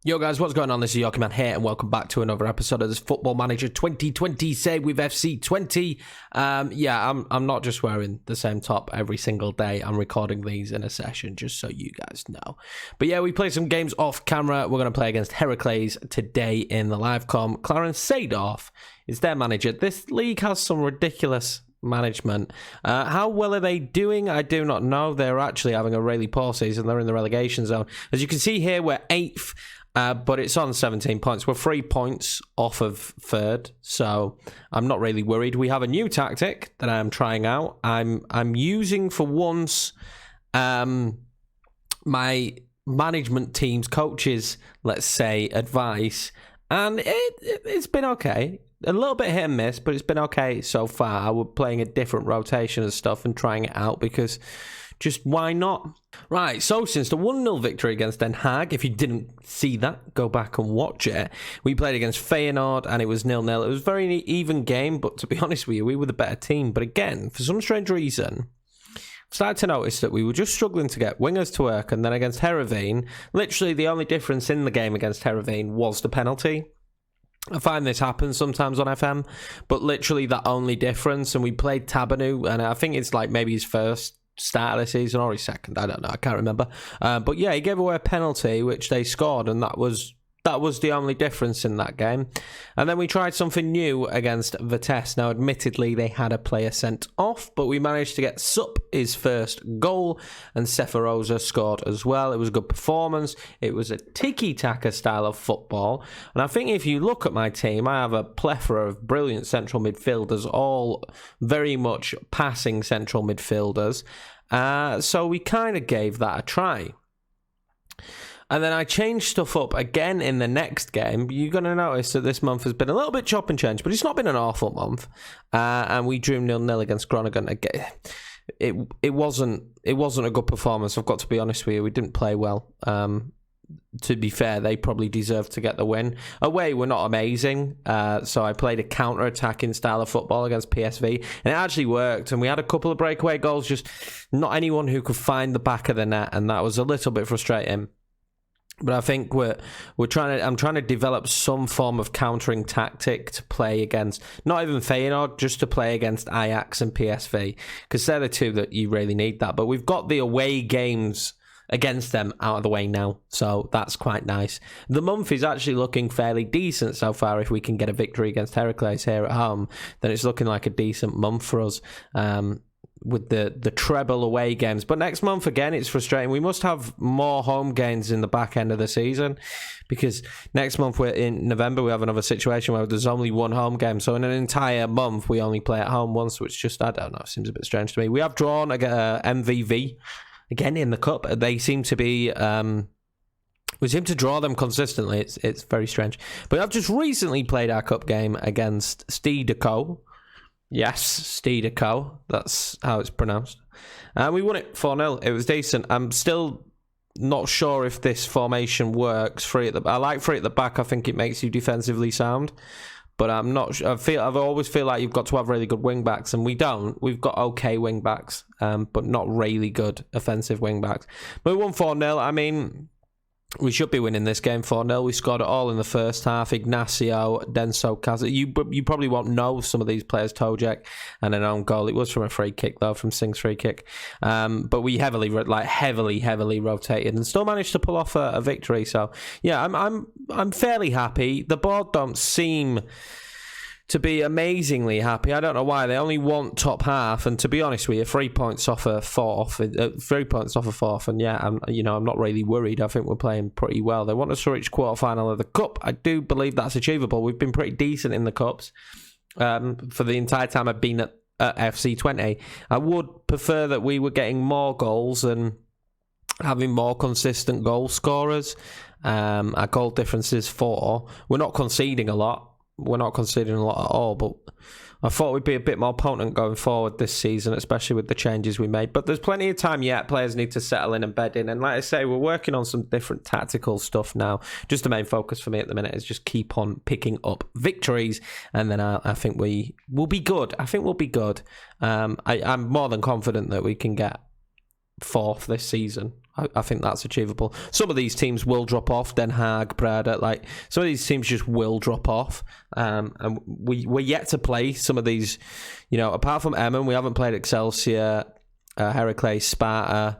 Yo guys, what's going on? This is Yorkie Man here and welcome back to another episode of this Football Manager 2020 save with FC Twente. I'm not just wearing the same top every single day. I'm recording these in a session just so you guys know. But yeah, we play some games off camera. We're going to play against Heracles today in the live com. Clarence Seedorf is their manager. This league has some ridiculous management. How well are they doing? I do not know. They're actually having a really poor season. They're in the relegation zone. As you can see here, we're 8th. But it's on 17 points. We're 3 points off of third, so I'm not really worried. We have a new tactic that I'm trying out. I'm using for once my management team's coaches, let's say, advice, and it's been okay. A little bit hit and miss, but it's been okay so far. We're playing a different rotation and stuff and trying it out because just why not? Right, so since the 1-0 victory against Den Haag, if you didn't see that, go back and watch it. We played against Feyenoord and it was 0-0. It was a very even game, but to be honest with you, we were the better team. But again, for some strange reason, I started to notice that we were just struggling to get wingers to work. And then against Heerenveen, literally the only difference in the game against Heerenveen was the penalty. I find this happens sometimes on FM, but literally that only difference. And we played Tabanu, and I think it's like maybe his first start of the season or his second, I don't know, I can't remember, but yeah, he gave away a penalty which they scored, and that was the only difference in that game. And then we tried something new against Vitesse. Now admittedly they had a player sent off, but we managed to get Sup his first goal, and Seferoza scored as well. It was a good performance. It was a tiki-taka style of football, and I think if you look at my team, I have a plethora of brilliant central midfielders, all very much passing central midfielders, so we kind of gave that a try. And then I changed stuff up again in the next game. You're going to notice that this month has been a little bit chop and change, but it's not been an awful month. And we drew 0-0 against Groningen. Again, it wasn't a good performance, I've got to be honest with you. We didn't play well. To be fair, they probably deserved to get the win. Away, we're not amazing. So I played a counter-attacking style of football against PSV, and it actually worked. And we had a couple of breakaway goals, just not anyone who could find the back of the net, and that was a little bit frustrating. But I think I'm trying to develop some form of countering tactic to play against, not even Feyenoord, just to play against Ajax and PSV, because they're the two that you really need that. But we've got the away games against them out of the way now, so that's quite nice. The month is actually looking fairly decent so far. If we can get a victory against Heracles here at home, then it's looking like a decent month for us. With the treble away games. But next month, again, it's frustrating. We must have more home games in the back end of the season, because next month, we're in November, we have another situation where there's only one home game. So in an entire month, we only play at home once, which just, I don't know, seems a bit strange to me. We have drawn MVV, again, in the cup. They seem to be... we seem to draw them consistently. It's very strange. But I've just recently played our cup game against Stedeco. Yes, Stedeco. That's how it's pronounced. And we won it 4-0. It was decent. I'm still not sure if this formation works. I like three at the back. I think it makes you defensively sound. But I'm not sure. I've always feel like you've got to have really good wing backs, and we don't. We've got okay wing backs, but not really good offensive wing backs. But we won 4-0. I mean, we should be winning this game 4-0. We scored it all in the first half. Ignacio, Denso, Kaz. You probably won't know some of these players. Tojek and an own goal. It was from a free kick though, from Singh's free kick. But we heavily rotated and still managed to pull off a victory. So yeah, I'm fairly happy. The board don't seem to be amazingly happy. I don't know why. They only want top half, and to be honest with you, 3 points off a fourth. 3 points off a fourth, and yeah, I'm not really worried. I think we're playing pretty well. They want us to reach quarterfinal of the cup. I do believe that's achievable. We've been pretty decent in the cups for the entire time I've been at FC Twente. I would prefer that we were getting more goals and having more consistent goal scorers. Our goal difference is 4. We're not conceding a lot. We're not conceding a lot at all, but I thought we'd be a bit more potent going forward this season, especially with the changes we made. But there's plenty of time yet. Players need to settle in and bed in. And like I say, we're working on some different tactical stuff now. Just the main focus for me at the minute is just keep on picking up victories. And then I think we will be good. I think we'll be good. I'm more than confident that we can get 4th this season. I think that's achievable. Some of these teams will drop off. Den Haag, Breda, like some of these teams just will drop off. And we're yet to play some of these. You know, apart from Emmen, we haven't played Excelsior, Heracles, Sparta.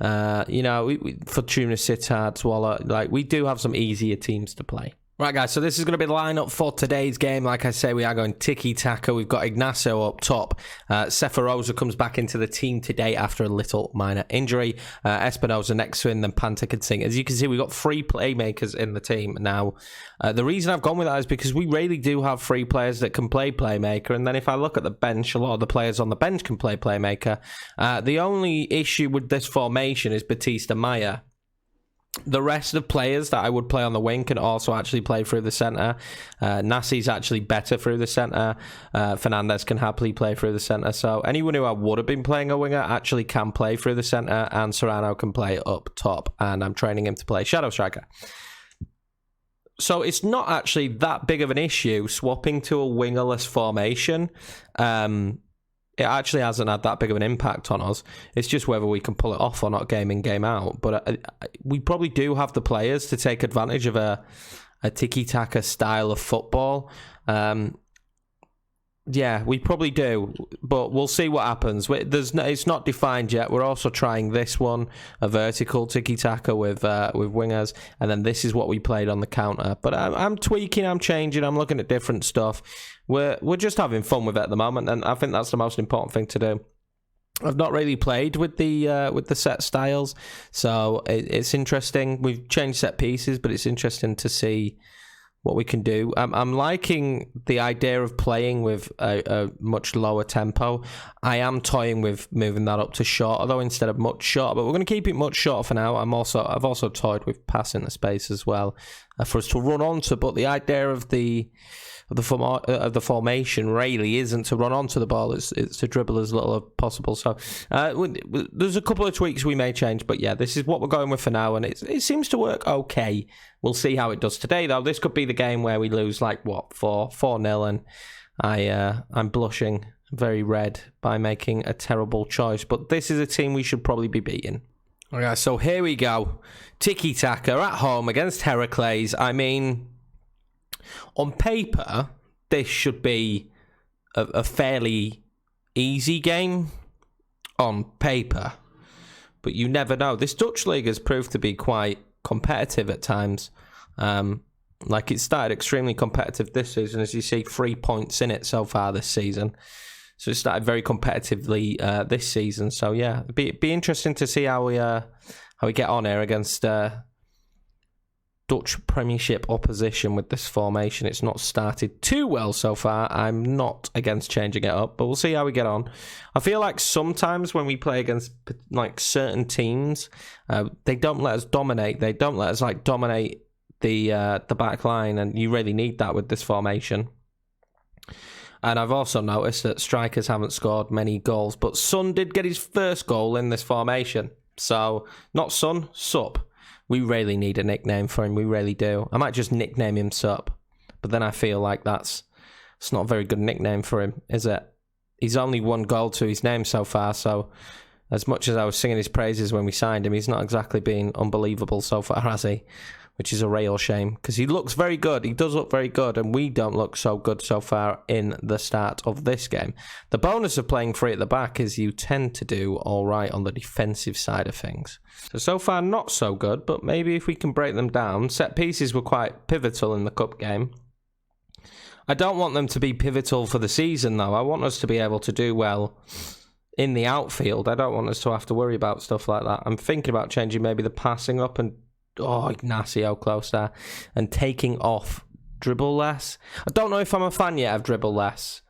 You know, Fortuna Sittard, Zwolle. Like we do have some easier teams to play. Right, guys, so this is going to be the lineup for today's game. Like I say, we are going tiki-taka. We've got Ignacio up top. Seferosa comes back into the team today after a little minor injury. Espinosa next to him, then Panta can sing. As you can see, we've got 3 playmakers in the team now. The reason I've gone with that is because we really do have 3 players that can play playmaker. And then if I look at the bench, a lot of the players on the bench can play playmaker. The only issue with this formation is Batista Maya. The rest of players that I would play on the wing can also actually play through the centre. Nasi's actually better through the centre. Fernandez can happily play through the centre. So anyone who I would have been playing a winger actually can play through the centre, and Serrano can play up top. And I'm training him to play shadow striker. So it's not actually that big of an issue swapping to a wingerless formation. It actually hasn't had that big of an impact on us. It's just whether we can pull it off or not game in, game out. But we probably do have the players to take advantage of a tiki-taka style of football. Yeah, we probably do. But we'll see what happens. It's not defined yet. We're also trying this one, a vertical tiki-taka with wingers. And then this is what we played on the counter. But I'm tweaking, I'm changing, I'm looking at different stuff. We're just having fun with it at the moment, and I think that's the most important thing to do. I've not really played with the set styles, so it's interesting. We've changed set pieces, but it's interesting to see what we can do. I'm liking the idea of playing with a much lower tempo. I am toying with moving that up to shorter though, instead of much shorter, but we're going to keep it much shorter for now. I've also toyed with passing the space as well for us to run onto, but the idea of the formation really isn't to run onto the ball, it's to dribble as little as possible. So there's a couple of tweaks we may change, but yeah, this is what we're going with for now, and it seems to work okay. We'll see how it does today though. This could be the game where we lose like 4-0, and I'm blushing very red by making a terrible choice, but this is a team we should probably be beating. Alright, so here we go. Tiki-taka at home against Heracles. I mean, on paper, this should be a fairly easy game on paper, but you never know. This Dutch league has proved to be quite competitive at times. Like it started extremely competitive this season, as you see, 3 points in it so far this season. So it started very competitively this season. So yeah, it'd be interesting to see how we get on here against Dutch Premiership opposition with this formation. It's not started too well so far. I'm not against changing it up, but we'll see how we get on. I feel like sometimes when we play against like certain teams, they don't let us dominate. They don't let us like dominate the back line, and you really need that with this formation. And I've also noticed that strikers haven't scored many goals, but Sun did get his first goal in this formation. So, not Sun, Sup. We really need a nickname for him. We really do. I might just nickname him Sup, but then I feel like it's not a very good nickname for him, is it? He's only 1 goal to his name so far, so as much as I was singing his praises when we signed him, he's not exactly been unbelievable so far, has he? Which is a real shame, because he looks very good. He does look very good, and we don't look so good so far in the start of this game. The bonus of playing free at the back is you tend to do all right on the defensive side of things. So far, not so good, but maybe if we can break them down. Set pieces were quite pivotal in the cup game. I don't want them to be pivotal for the season, though. I want us to be able to do well in the outfield. I don't want us to have to worry about stuff like that. I'm thinking about changing maybe the passing up and Ignacio close there, and taking off dribble less. I don't know if I'm a fan yet of dribble less,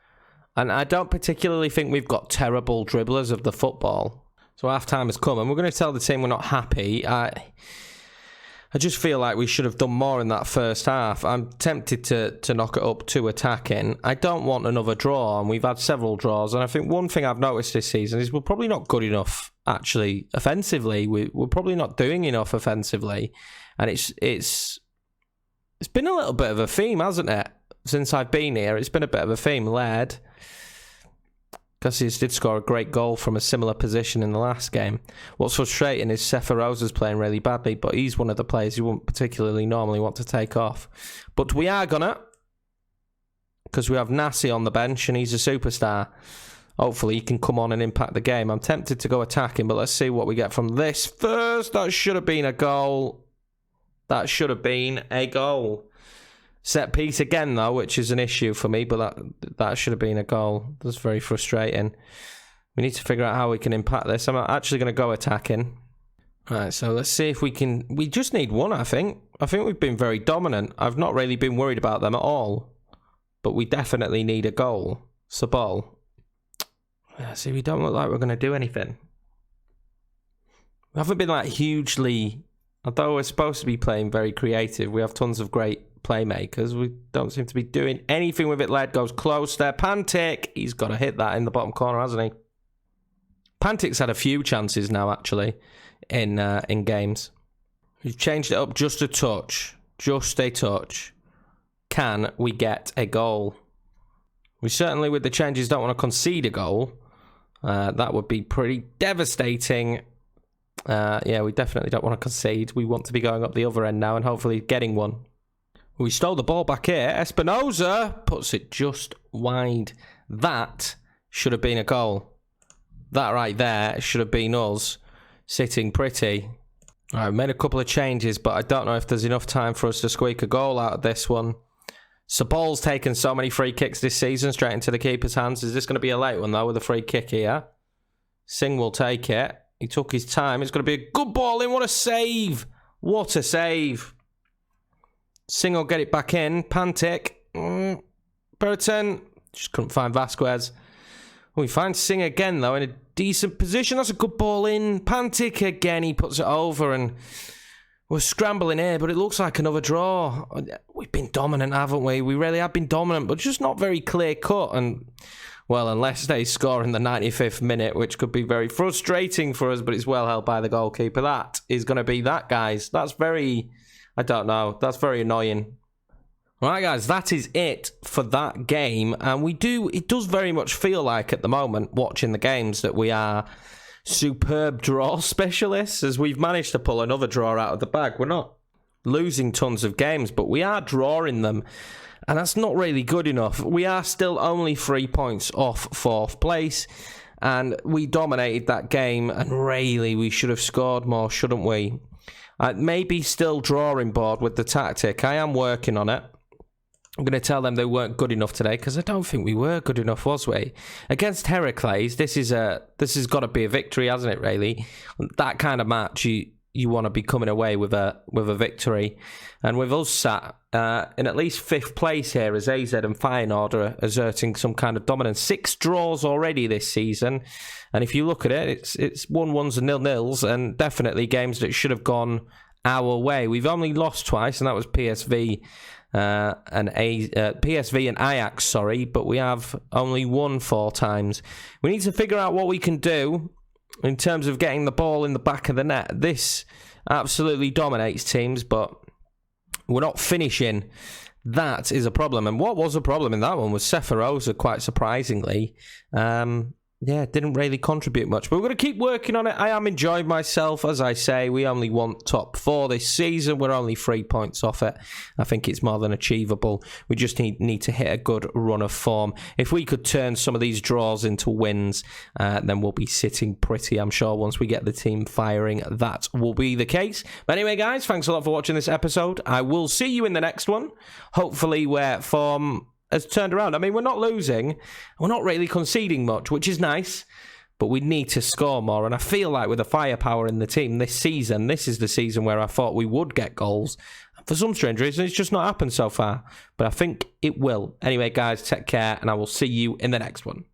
and I don't particularly think we've got terrible dribblers of the football. So half time has come, and we're going to tell the team we're not happy. I just feel like we should have done more in that first half. I'm tempted to knock it up to attacking. I don't want another draw, and we've had several draws. And I think one thing I've noticed this season is we're probably not good enough, actually, offensively. We're probably not doing enough offensively. And it's been a little bit of a theme, hasn't it? Since I've been here, it's been a bit of a theme. Led Casillas did score a great goal from a similar position in the last game. What's frustrating is Seferoza's playing really badly, but he's one of the players you wouldn't particularly normally want to take off. But we are gonna, because we have Nassi on the bench and he's a superstar. Hopefully he can come on and impact the game. I'm tempted to go attacking, but let's see what we get from this first. That should have been a goal. That should have been a goal. Set piece again, though, which is an issue for me, but that should have been a goal. That's very frustrating. We need to figure out how we can impact this. I'm actually going to go attacking. All right, so let's see if we can... We just need one, I think. I think we've been very dominant. I've not really been worried about them at all. But we definitely need a goal. Sabol. Yeah, see, we don't look like we're going to do anything. We haven't been, like, hugely... Although we're supposed to be playing very creative, we have tons of great playmakers. We don't seem to be doing anything with it. Led goes close there. Pantic, he's got to hit that in the bottom corner, hasn't he? Pantic's had a few chances now, actually, in games. We've changed it up just a touch. Just a touch. Can we get a goal? We certainly, with the changes, don't want to concede a goal. That would be pretty devastating. Yeah, we definitely don't want to concede. We want to be going up the other end now and hopefully getting one. We stole the ball back here. Espinoza puts it just wide. That should have been a goal. That right there should have been us sitting pretty. All right, made a couple of changes, but I don't know if there's enough time for us to squeak a goal out of this one. Sabol's taken so many free kicks this season straight into the keeper's hands. Is this going to be a late one, though, with a free kick here? Singh will take it. He took his time. It's going to be a good ball in. What a save. What a save. Singh will get it back in. Pantic. Burton. Just couldn't find Vasquez. We find Singh again, though, in a decent position. That's a good ball in. Pantic again. He puts it over and we're scrambling here, but it looks like another draw. We've been dominant, haven't we? We really have been dominant, but just not very clear cut. And, well, unless they score in the 95th minute, which could be very frustrating for us, but it's well held by the goalkeeper. That is going to be that, guys. That's very... I don't know. That's very annoying. All right, guys, that is it for that game. And it does very much feel like at the moment, watching the games, that we are superb draw specialists, as we've managed to pull another draw out of the bag. We're not losing tons of games, but we are drawing them. And that's not really good enough. We are still only 3 points off 4th place. And we dominated that game. And really, we should have scored more, shouldn't we? Maybe still drawing board with the tactic. I am working on it. I'm going to tell them they weren't good enough today, because I don't think we were good enough, was we? Against Heracles, this has got to be a victory, hasn't it, really? That kind of match, you want to be coming away with a victory. And with us sat in at least 5th place here as AZ and Feyenoord are asserting some kind of dominance. 6 draws already this season. And if you look at it, it's 1-1s and 0-0s, and definitely games that should have gone our way. We've only lost twice, and that was PSV and Ajax, sorry, but we have only won 4 times. We need to figure out what we can do in terms of getting the ball in the back of the net. This absolutely dominates teams, but we're not finishing. That is a problem. And what was a problem in that one was Seferoza, quite surprisingly. Yeah, didn't really contribute much. But we're going to keep working on it. I am enjoying myself. As I say, we only want top 4 this season. We're only 3 points off it. I think it's more than achievable. We just need to hit a good run of form. If we could turn some of these draws into wins, then we'll be sitting pretty, I'm sure, once we get the team firing. That will be the case. But anyway, guys, thanks a lot for watching this episode. I will see you in the next one. Hopefully where form has turned around. I mean, we're not losing. We're not really conceding much, which is nice. But we need to score more. And I feel like with the firepower in the team this season, this is the season where I thought we would get goals. For some strange reason, it's just not happened so far. But I think it will. Anyway, guys, take care. And I will see you in the next one.